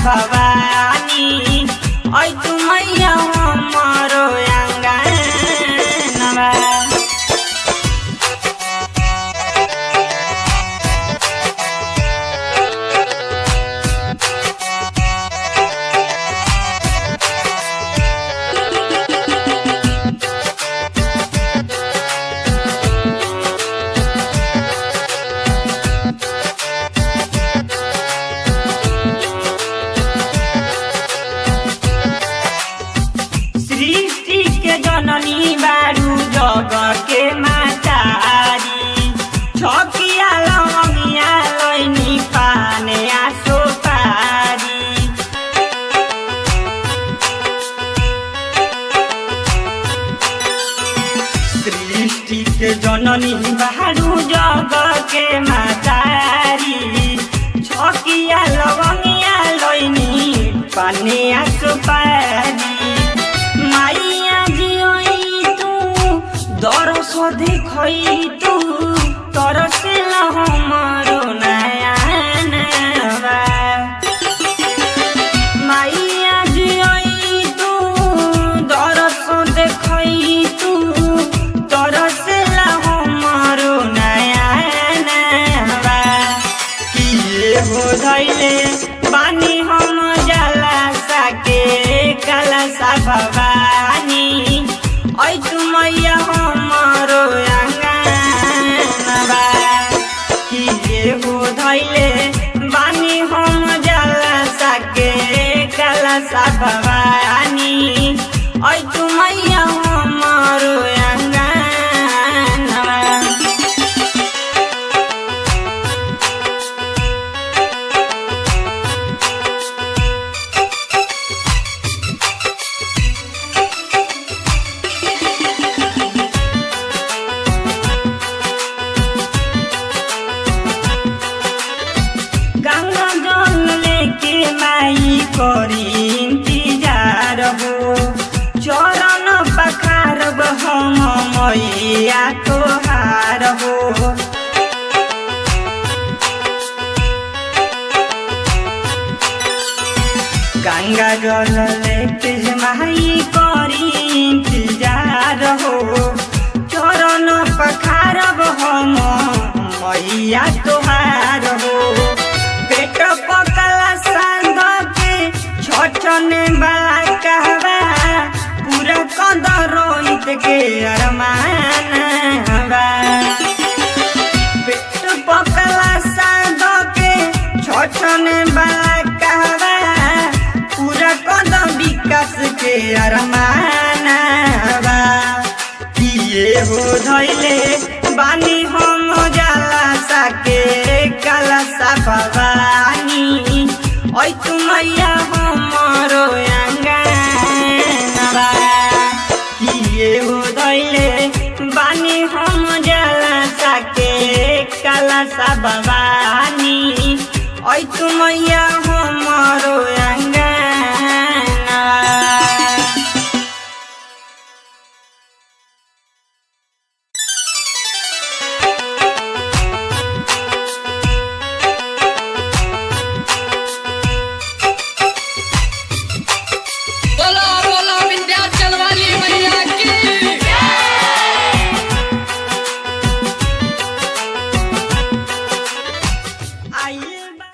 भवानी ओइ तू मैया हमरो आंगनवा। सृष्टि के जननी बारू जग के मातारी छकिया लवंगिया लैनी पाने आसो पारी। सृष्टि के जननी बारू जग के मातारी छकिया लवंगिया लैनी पाने आसो पारी। दरस देखई तू तरसेला हमरो नयनवा। माइया जियई तू दरस देखई तू तरसेला हमरो नयनवा। किए हो धैले बानी हम जाला साके काला सा भवानी ओइ तू मैया हमरो आंगनवा। किए हो धैले बानी हम जाला साके काला सा भवानी ओइ तू मैया हमरो आंगनवा। करी इंतजार हो चरण पखारब हम मैया तोहार हो। गंगा जल लेके माई करी इंतजार हो चरण पखारब हम मैया तोहार हो। पेट पकला छने वाला कहवा पूरा कद रोहित के अरमान हवा। पेट पकला साध के छने वाला कहवा पूरा कद विकास के अरमान हवा। किए हो धैले बानी हम जाला साके काला सा भवानी ओइ तू मैया हमरो आंगनवा। किए हो धैले बानी हम जाला साके काला सा भवानी ओइ तू मैया